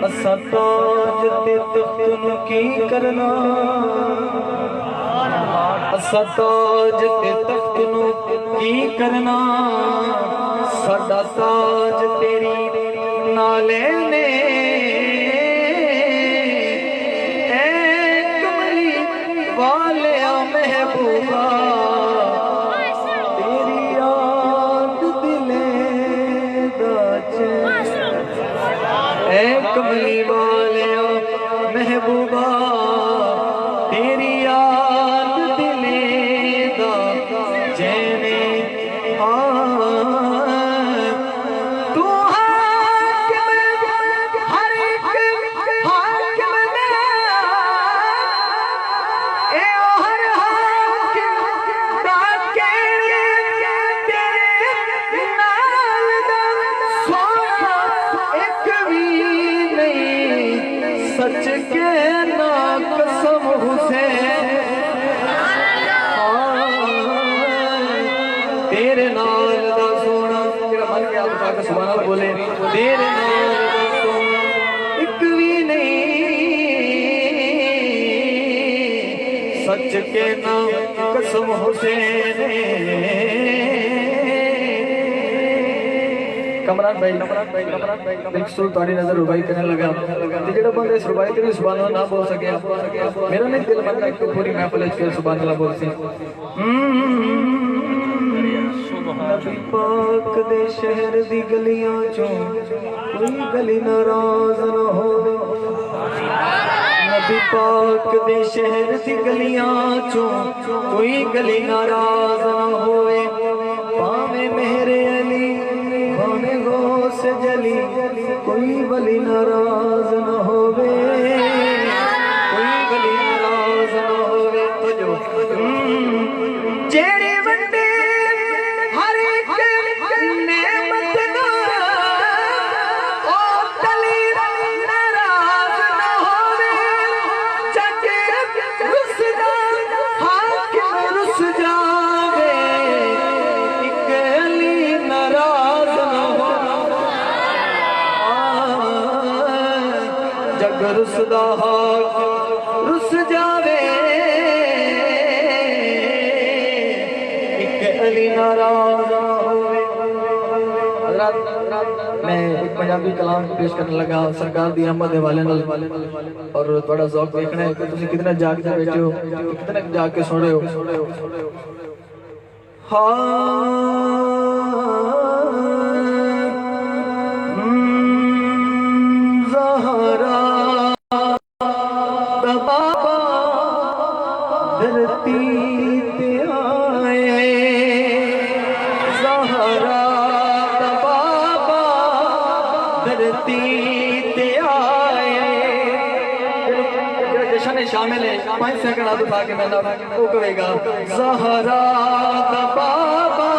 असा ताज ते तख्त नू की करना, असा ताज ते तख्त नू की करना, साडा ताज तेरी नाले ने वालिया महबूबा, तेरी याद दिले दाचे ए कमली वालिया महबूबा, तेरी याद दिले दा जैने तू हर एक हाकिम ने सच के ना कसम हुसैन, तेरे नाल दा सोना तेरा मन के आप उठा के सुभान अल्लाह बोले, तेरे नाल दा सोना एक भी नहीं, सच के ना कसम हुसैन। कमरान भाई एक सुर ताड़ी नजर रुबाई करने लगा, जेड़ा बंदा इस रुबाई के सुभान अल्लाह ना बोल सके, मेरा नहीं दिल बनता कि पूरी महफिल में सुभान अल्लाह बोल सी। नबी पाक दे शहर दी गलियां चों कोई गली नाराज न होवे, नबी पाक दे शहर दी गलियां चों कोई गली नाराज न होवे, पावे मेरे अली भावे गौस जली कोई वली नाराज न होवे, कोई वली नाराज न होवे। तो जो जेड़े बंदे हर एक नेमत दा ओ तली नाराज न होवे, चके रुसदा हाकिम रुस जावे, एक अली नाराज न जग रुसदा रुस जावे, एक अली नाराज होवे। मैं एक पंजाबी कलाम पेश करने लगा सरकार दी अहमद हवाले नाल, और थोड़ा ज़ौक देखना है कि तुम कितना जाग के बैठे हो, कितना जाग के सो रहे हो। धरती ते आए ज़हरा दा बाबा, धरती ते आए। जश्न शामिल है 5 सेकंड हाथ उठा के मैं वो कहेगा ज़हरा दा बाबा,